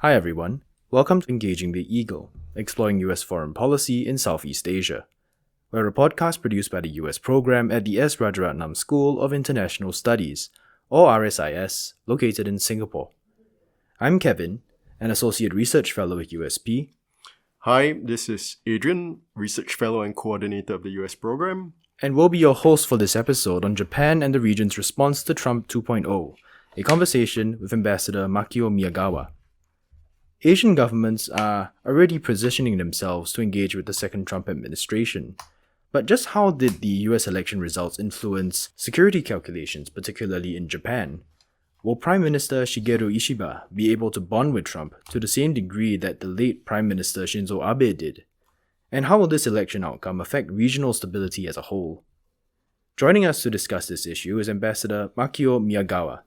Hi everyone, welcome to Engaging the Eagle, exploring US foreign policy in Southeast Asia. We're a podcast produced by the US program at the S. Rajaratnam School of International Studies, or RSIS, located in Singapore. I'm Kevin, an Associate Research Fellow at USP. Hi, this is Adrian, Research Fellow and Coordinator of the US program. And we'll be your host for this episode on Japan and the region's response to Trump 2.0, a conversation with Ambassador Makio Miyagawa. Asian governments are already positioning themselves to engage with the second Trump administration. But just how did the US election results influence security calculations, particularly in Japan? Will Prime Minister Shigeru Ishiba be able to bond with Trump to the same degree that the late Prime Minister Shinzo Abe did? And how will this election outcome affect regional stability as a whole? Joining us to discuss this issue is Ambassador Makio Miyagawa,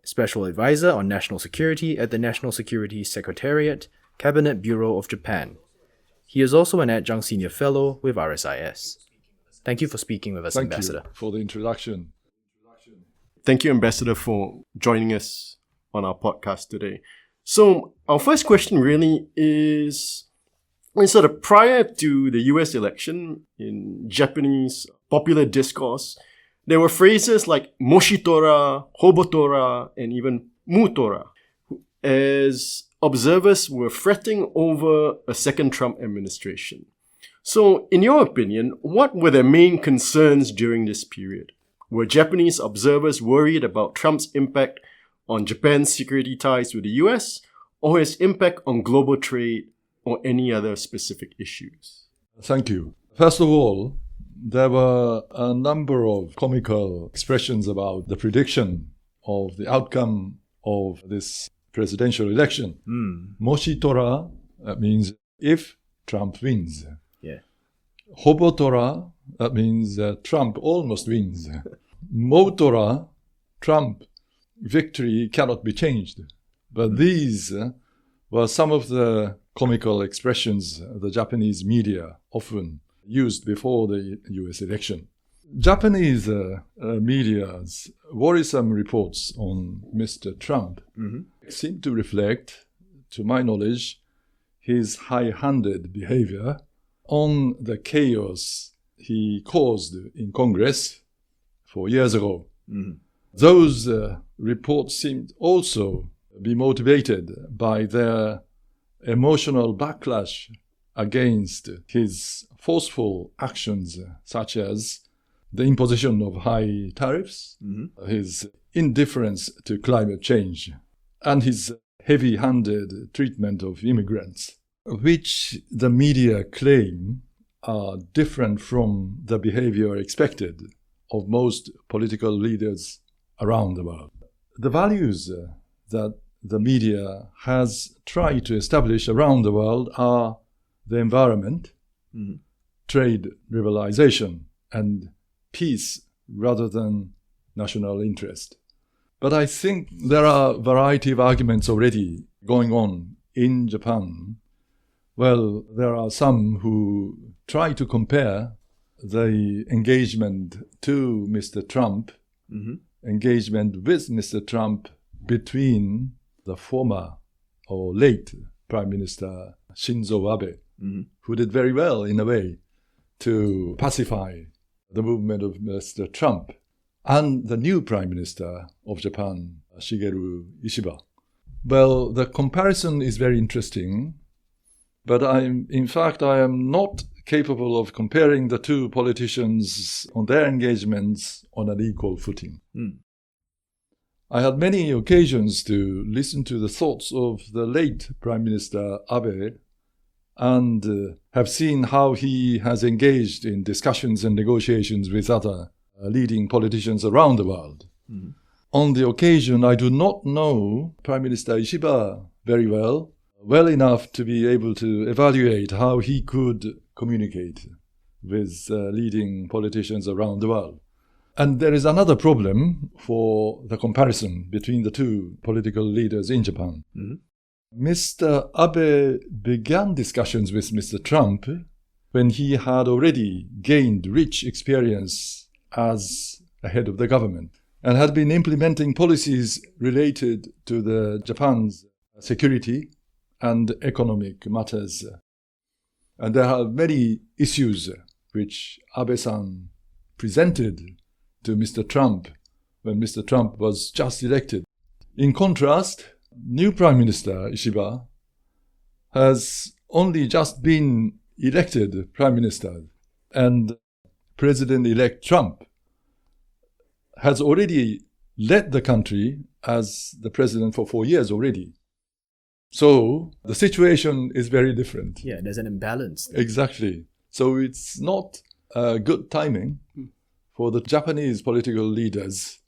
Special Advisor on National Security at the National Security Secretariat, Cabinet Bureau of Japan. He is also an Adjunct Senior Fellow with RSIS. Thank you for speaking with us, Ambassador. Thank you for the introduction. Thank you, Ambassador, for joining us on our podcast today. So, our first question really is, sort of prior to the US election, in Japanese popular discourse, there were phrases like Moshitora, Hobotora, and even Mutora, as observers were fretting over a second Trump administration. So, in your opinion, what were the main concerns during this period? Were Japanese observers worried about Trump's impact on Japan's security ties with the US, or his impact on global trade, or any other specific issues? Thank you. First of all, there were a number of comical expressions about the prediction of the outcome of this presidential election. Moshitora, that means if Trump wins. Yeah. Hobotora, that means Trump almost wins. Motora, Trump victory cannot be changed. But these were some of the comical expressions the Japanese media often used before the US election. Japanese media's worrisome reports on Mr. Trump seem to reflect, to my knowledge, his high-handed behavior on the chaos he caused in Congress 4 years ago. Those reports seemed also be motivated by their emotional backlash against his forceful actions, such as the imposition of high tariffs, his indifference to climate change, and his heavy-handed treatment of immigrants, which the media claim are different from the behavior expected of most political leaders around the world. The values that the media has tried to establish around the world are the environment, trade liberalization, and peace rather than national interest. But I think there are a variety of arguments already going on in Japan. Well, there are some who try to compare the engagement to Mr. Trump, engagement with Mr. Trump between the former or late Prime Minister Shinzo Abe, who did very well in a way to pacify the movement of Mr. Trump, and the new Prime Minister of Japan, Shigeru Ishiba. Well, the comparison is very interesting, but I am not capable of comparing the two politicians on their engagements on an equal footing. I had many occasions to listen to the thoughts of the late Prime Minister Abe and have seen how he has engaged in discussions and negotiations with other leading politicians around the world. On the occasion, I do not know Prime Minister Ishiba very well enough to be able to evaluate how he could communicate with leading politicians around the world. And there is another problem for the comparison between the two political leaders in Japan. Mr. Abe began discussions with Mr. Trump when he had already gained rich experience as a head of the government and had been implementing policies related to Japan's security and economic matters. And there are many issues which Abe-san presented to Mr. Trump when Mr. Trump was just elected. In contrast, new Prime Minister Ishiba has only just been elected Prime Minister, and President-elect Trump has already led the country as the president for 4 years already. So the situation is very different. Yeah, there's an imbalance. Exactly. So it's not good timing for the Japanese political leaders'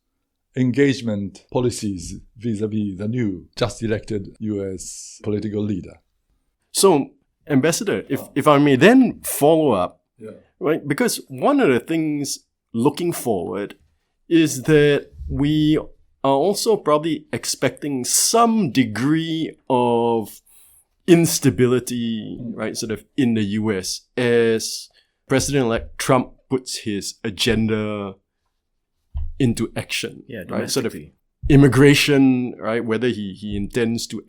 engagement policies vis-a-vis the new, just elected US political leader. So, Ambassador, if I may then follow up, Yeah. right? Because one of the things looking forward is that we are also probably expecting some degree of instability, right, sort of in the US as President-elect Trump puts his agenda into action. Yeah, right? Sort of domestically. immigration, right? Whether he intends to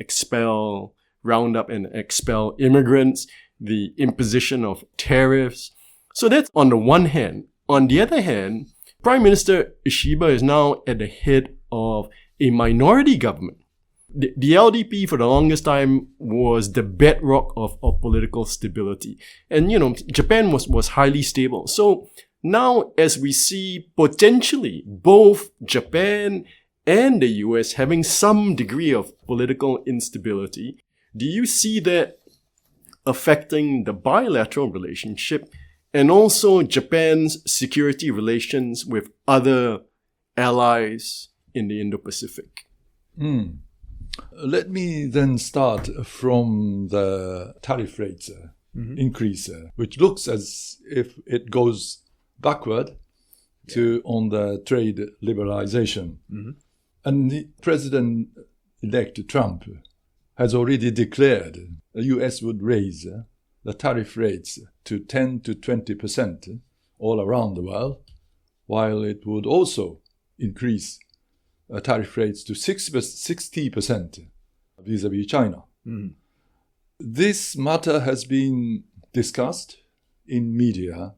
round up and expel immigrants, the imposition of tariffs. So that's on the one hand. On the other hand, Prime Minister Ishiba is now at the head of a minority government. The LDP for the longest time was the bedrock of political stability. And, Japan was highly stable. So now as we see potentially both Japan and the US having some degree of political instability, do you see that affecting the bilateral relationship and also Japan's security relations with other allies in the Indo-Pacific? Let me then start from the tariff rates increase, which looks as if it goes backward on the trade liberalization. And the President-elect Trump has already declared the US would raise the tariff rates to 10 to 20% all around the world, while it would also increase tariff rates to 60% vis-a-vis China. This matter has been discussed in media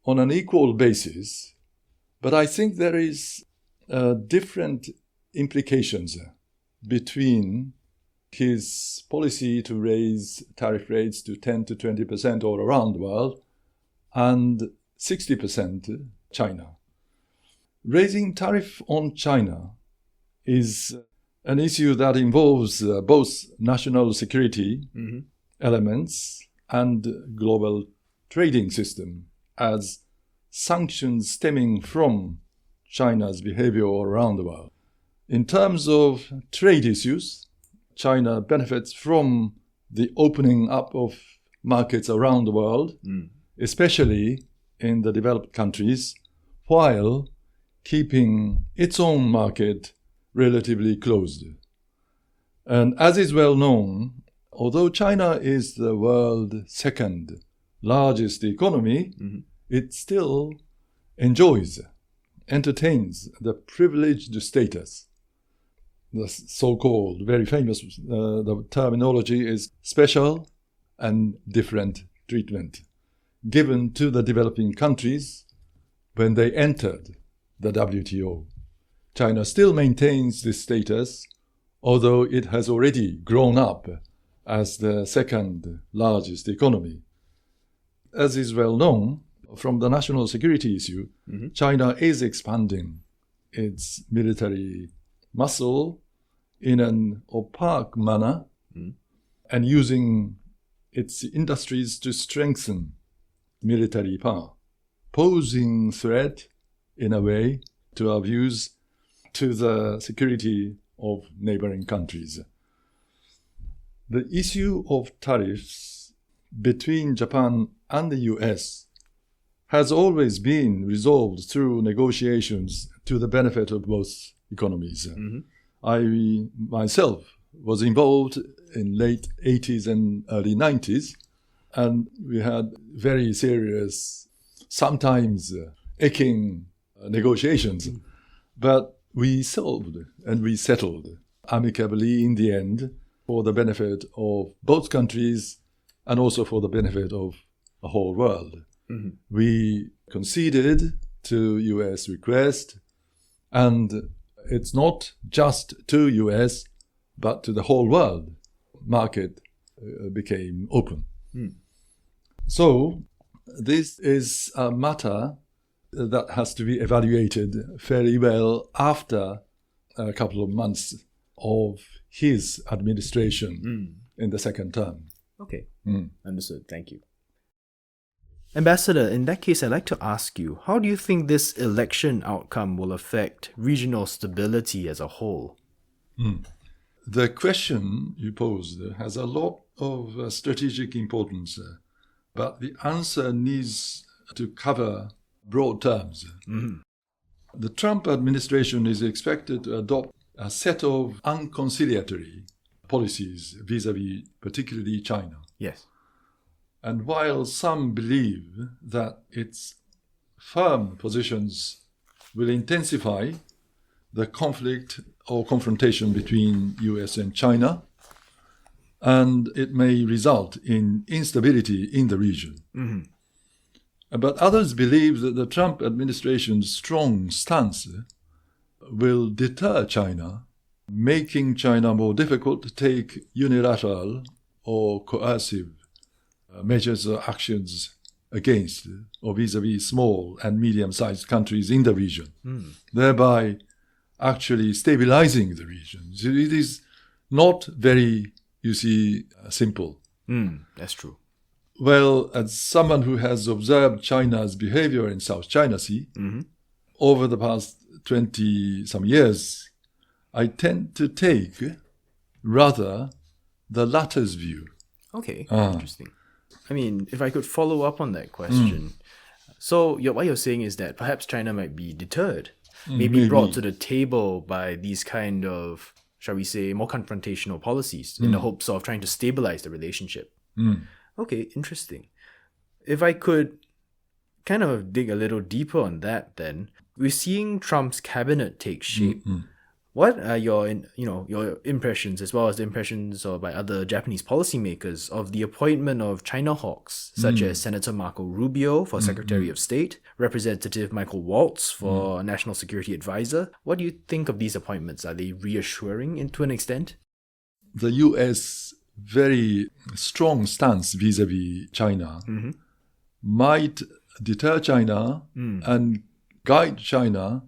on an equal basis, but I think there is different implications between his policy to raise tariff rates to 10 to 20% all around the world and 60% China. Raising tariff on China is an issue that involves both national security elements and global trading system, as sanctions stemming from China's behavior all around the world. In terms of trade issues, China benefits from the opening up of markets around the world, especially in the developed countries, while keeping its own market relatively closed. And as is well known, although China is the world's second largest economy, it still entertains the privileged status. The so-called, very famous, the terminology is special and different treatment given to the developing countries when they entered the WTO. China still maintains this status, although it has already grown up as the second largest economy. As is well known, from the national security issue, China is expanding its military muscle in an opaque manner and using its industries to strengthen military power, posing threat in a way, to our views, to the security of neighboring countries. The issue of tariffs between Japan and the US has always been resolved through negotiations to the benefit of both economies. I myself was involved in late 80s and early 90s, and we had very serious, sometimes aching negotiations, but we solved and we settled amicably in the end for the benefit of both countries and also for the benefit of the whole world. We conceded to US request, and it's not just to US, but to the whole world. Market became open. So this is a matter that has to be evaluated fairly well after a couple of months of his administration in the second term. Okay, understood. Thank you. Ambassador, in that case, I'd like to ask you, how do you think this election outcome will affect regional stability as a whole? The question you posed has a lot of strategic importance, but the answer needs to cover broad terms. The Trump administration is expected to adopt a set of unconciliatory policies vis-à-vis particularly China. Yes. And while some believe that its firm positions will intensify the conflict or confrontation between US and China, and it may result in instability in the region. But others believe that the Trump administration's strong stance will deter China, making China more difficult to take unilateral or coercive measures or actions against or vis-à-vis small and medium-sized countries in the region, thereby actually stabilizing the region. So it is not very, simple. That's true. Well, as someone who has observed China's behavior in South China Sea over the past 20-some years, I tend to take rather the latter's view. Okay, interesting. I mean, if I could follow up on that question. So what you're saying is that perhaps China might be deterred, maybe brought to the table by these kind of, shall we say, more confrontational policies in the hopes of trying to stabilize the relationship. Okay, interesting. If I could kind of dig a little deeper on that then, we're seeing Trump's cabinet take shape. What are your impressions, as well as the impressions by other Japanese policymakers, of the appointment of China hawks, such as Senator Marco Rubio for Secretary of State, Representative Michael Waltz for National Security Advisor? What do you think of these appointments? Are they reassuring to an extent? The US very strong stance vis-à-vis China might deter China and guide China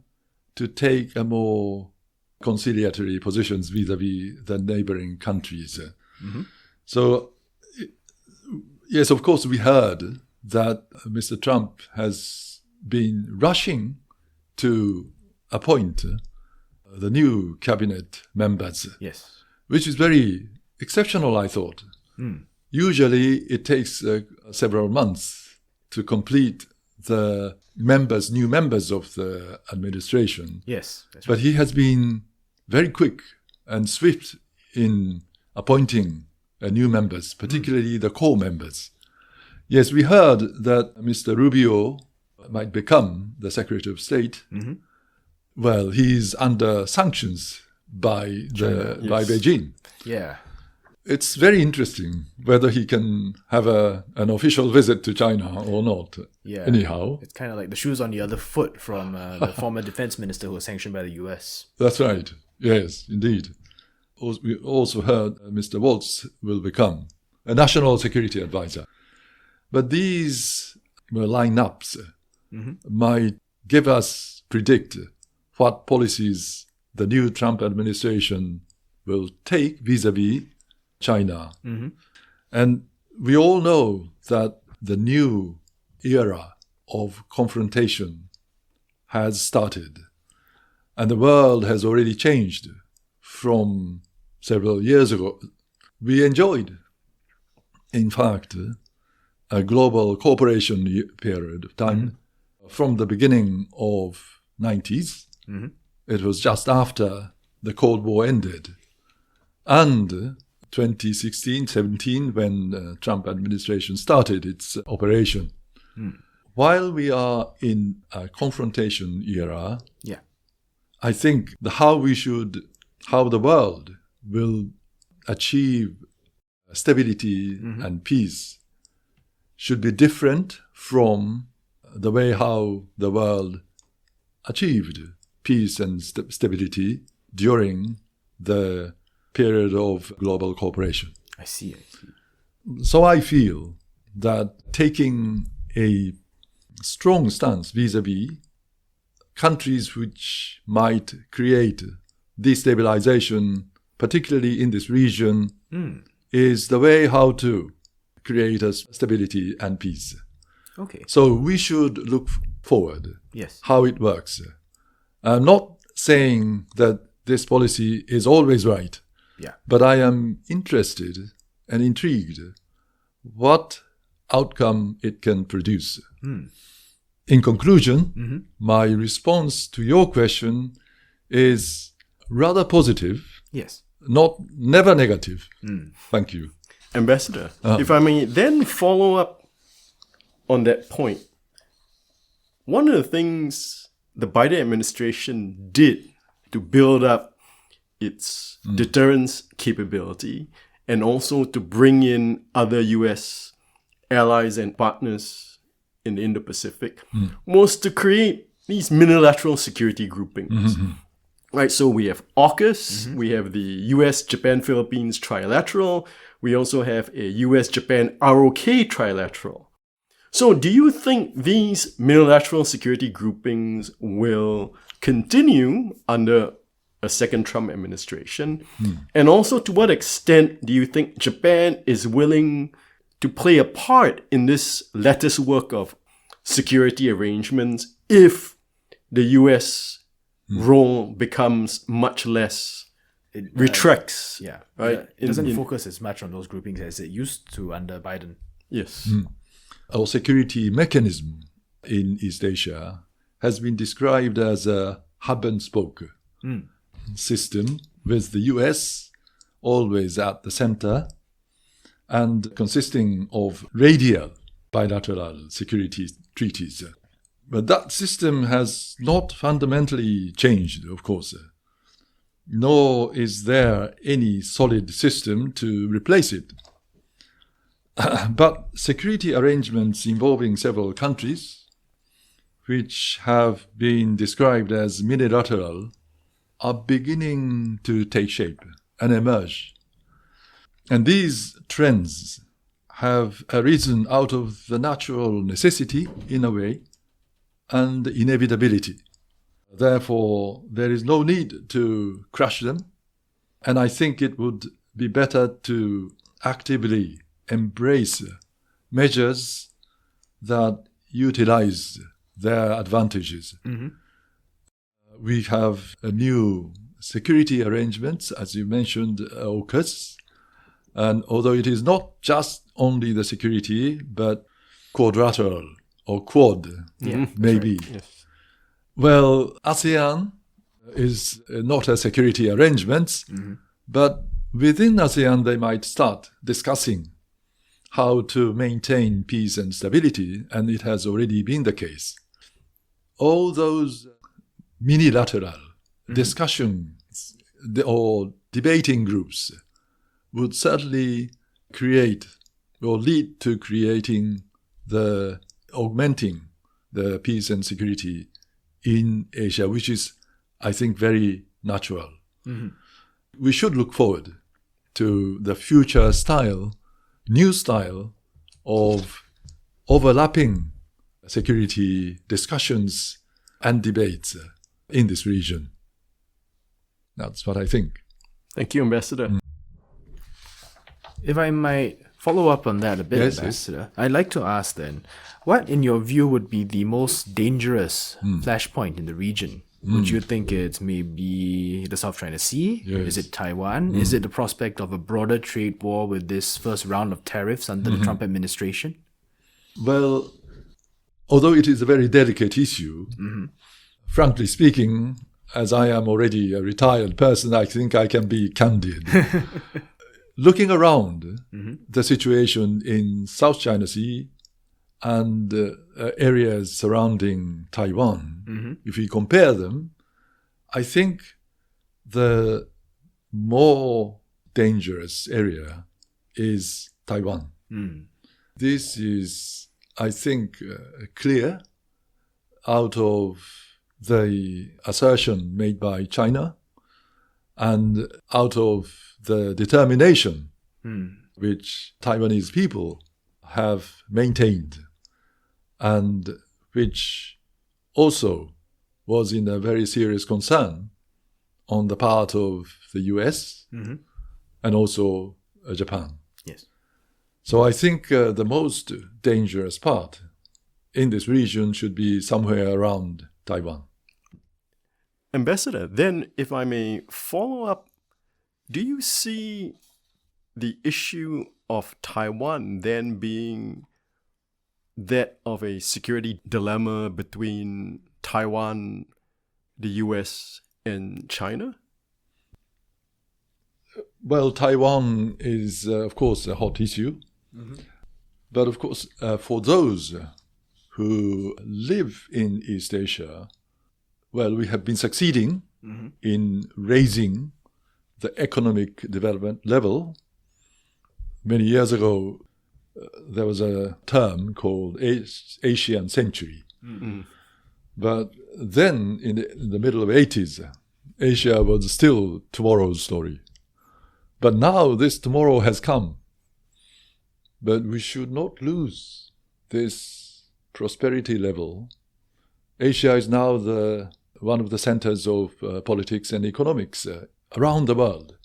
to take a more conciliatory positions vis-à-vis the neighboring countries. So, yes, of course, we heard that Mr. Trump has been rushing to appoint the new cabinet members. Yes. Which is very exceptional, I thought. Usually, it takes several months to complete the new members of the administration. Yes, that's but right. He has been very quick and swift in appointing new members, particularly the core members. Yes, we heard that Mr. Rubio might become the Secretary of State. Well, he's under sanctions by Beijing. Yeah. It's very interesting whether he can have an official visit to China or not. Yeah. Anyhow. It's kind of like the shoes on the other foot from the former defense minister who was sanctioned by the US. That's right. Yes, indeed. We also heard Mr. Waltz will become a national security advisor. But these lineups might give us predict what policies the new Trump administration will take vis-à-vis China. And we all know that the new era of confrontation has started. And the world has already changed from several years ago. We enjoyed, in fact, a global cooperation period of time from the beginning of 90s. It was just after the Cold War ended. And 2016-17, when Trump administration started its operation. While we are in a confrontation era, I think how the world will achieve stability and peace should be different from the way how the world achieved peace and stability during the period of global cooperation. I see. So I feel that taking a strong stance vis-a-vis countries which might create destabilization, particularly in this region, is the way how to create a stability and peace. Okay. So we should look forward Yes. how it works. I'm not saying that this policy is always right, Yeah. but I am interested and intrigued what outcome it can produce. In conclusion, my response to your question is rather positive, Yes. never negative. Thank you. Ambassador, if I may then follow up on that point, one of the things the Biden administration did to build up its deterrence capability and also to bring in other US allies and partners in the Indo-Pacific was to create these unilateral security groupings. Right, so we have AUKUS, we have the US, Japan, Philippines trilateral, we also have a US, Japan, ROK trilateral. So do you think these unilateral security groupings will continue under a second Trump administration? And also, to what extent do you think Japan is willing to play a part in this lattice work of security arrangements if the US role becomes much less, retracts? Yeah. Right? It doesn't focus as much on those groupings as it used to under Biden. Yes. Our security mechanism in East Asia has been described as a hub and spoke system, with the US always at the center and consisting of radial bilateral security treaties. But that system has not fundamentally changed, of course, nor is there any solid system to replace it. But security arrangements involving several countries, which have been described as unilateral, are beginning to take shape and emerge. And these trends have arisen out of the natural necessity, in a way, and inevitability. Therefore, there is no need to crush them, and I think it would be better to actively embrace measures that utilize their advantages. We have a new security arrangements, as you mentioned, AUKUS, and although it is not just only the security, but quadrilateral or quad, maybe. Right. Yes. Well, ASEAN is not a security arrangement, but within ASEAN they might start discussing how to maintain peace and stability, and it has already been the case. All those unilateral discussions or debating groups would certainly create or lead to augmenting the peace and security in Asia, which is, I think, very natural. We should look forward to the future new style of overlapping security discussions and debates in this region. That's what I think. Thank you, Ambassador. If I might follow up on that a bit, Yes, Ambassador, I'd like to ask then, what in your view would be the most dangerous flashpoint in the region? Would you think it's maybe the South China Sea? Yes. Is it Taiwan? Is it the prospect of a broader trade war with this first round of tariffs under the Trump administration? Well, although it is a very delicate issue, frankly speaking, as I am already a retired person, I think I can be candid. Looking around the situation in South China Sea and areas surrounding Taiwan, if we compare them, I think the more dangerous area is Taiwan. This is, I think, clear out of the assertion made by China and out of the determination which Taiwanese people have maintained, and which also was in a very serious concern on the part of the US and also Japan. Yes. So I think the most dangerous part in this region should be somewhere around Taiwan. Ambassador, then if I may follow up, do you see the issue of Taiwan then being that of a security dilemma between Taiwan, the US, and China? Well, Taiwan is, of course, a hot issue. But of course, for those who live in East Asia, well, we have been succeeding in raising the economic development level. Many years ago, there was a term called Asian Century. But then, in the middle of the 80s, Asia was still tomorrow's story. But now this tomorrow has come. But we should not lose this prosperity level. Asia is now one of the centers of politics and economics around the world.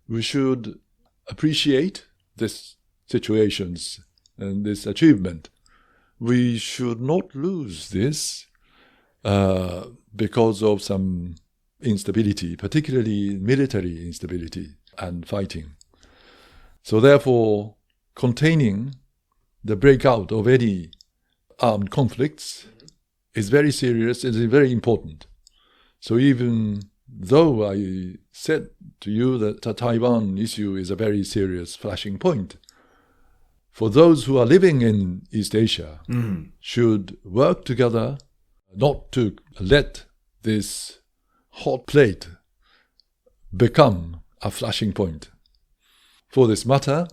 We should appreciate these situations and this achievement. We should not lose this because of some instability, particularly military instability and fighting. So therefore, containing the breakout of any armed conflicts is very serious, it is very important. So even though I said to you that the Taiwan issue is a very serious flashing point, for those who are living in East Asia should work together not to let this hot plate become a flashing point. For this matter,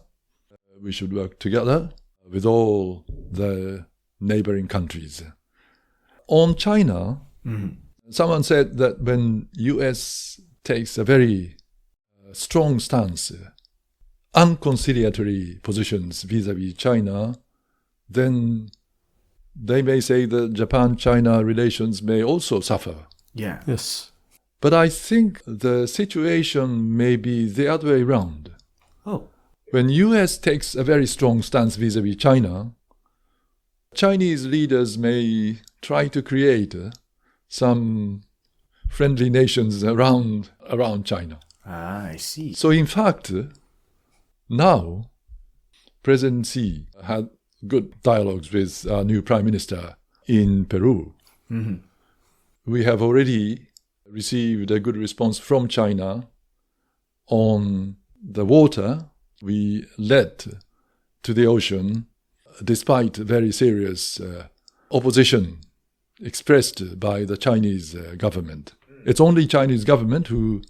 we should work together with all the neighboring countries. On China, someone said that when US takes a very strong stance, unconciliatory positions vis-à-vis China, then they may say that Japan-China relations may also suffer. Yeah. Yes. But I think the situation may be the other way around. Oh. When US takes a very strong stance vis-à-vis China, Chinese leaders may try to create some friendly nations around China. Ah, I see. So in fact, now President Xi had good dialogues with our new Prime Minister in Peru. We have already received a good response from China on the water we let to the ocean, despite very serious opposition expressed by the Chinese government. It's only Chinese government who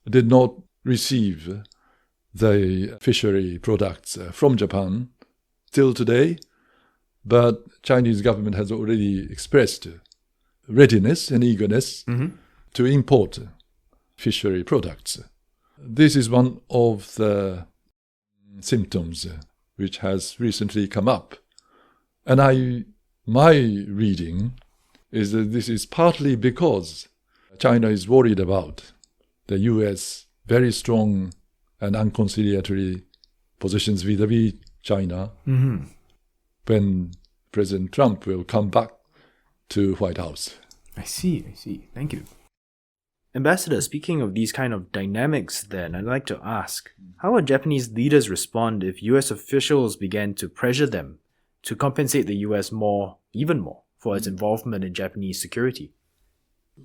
did not receive the fishery products from Japan till today, but Chinese government has already expressed readiness and eagerness to import fishery products. This is one of the symptoms which has recently come up. And my reading is that this is partly because China is worried about the US very strong and unconciliatory positions vis-à-vis China when President Trump will come back to White House. I see. Thank you. Ambassador, speaking of these kind of dynamics then, I'd like to ask, how would Japanese leaders respond if US officials began to pressure them to compensate the US even more, for its involvement in Japanese security?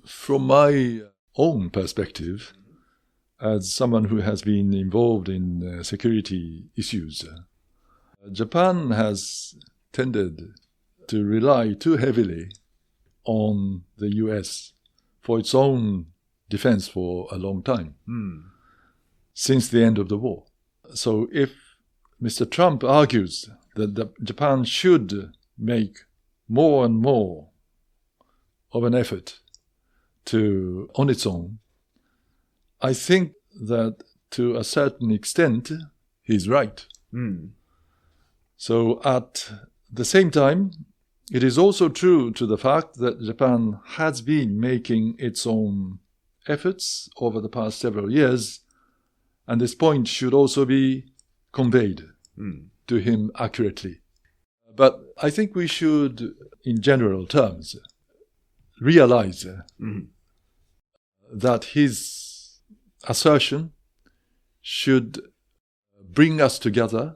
From my own perspective, as someone who has been involved in security issues, Japan has tended to rely too heavily on the US for its own defense for a long time. since the end of the war. So if Mr. Trump argues that Japan should make more and more of an effort on its own, I think that to a certain extent he's right. So at the same time, it is also true to the fact that Japan has been making its own efforts over the past several years, and this point should also be conveyed to him accurately. But I think we should, in general terms, realize that his assertion should bring us together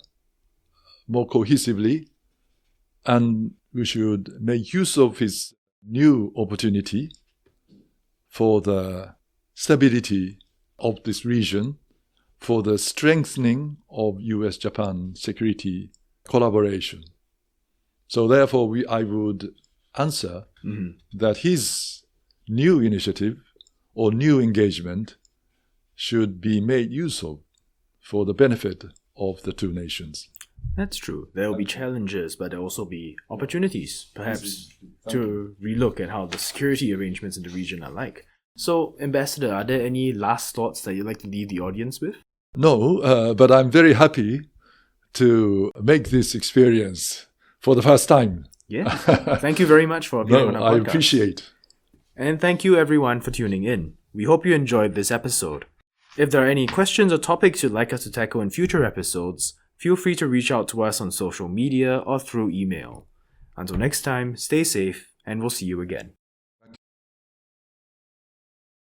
more cohesively, and we should make use of his new opportunity for the stability of this region, for the strengthening of US-Japan security collaboration. So therefore, I would answer that his new initiative or new engagement should be made use of for the benefit of the two nations. That's true. There will be challenges, but there will also be opportunities, perhaps, to relook at how the security arrangements in the region are like. So, Ambassador, are there any last thoughts that you'd like to leave the audience with? No, but I'm very happy to make this experience for the first time. Yeah. Thank you very much for appearing on our podcast. I appreciate. And thank you everyone for tuning in. We hope you enjoyed this episode. If there are any questions or topics you'd like us to tackle in future episodes, feel free to reach out to us on social media or through email. Until next time, stay safe, and we'll see you again.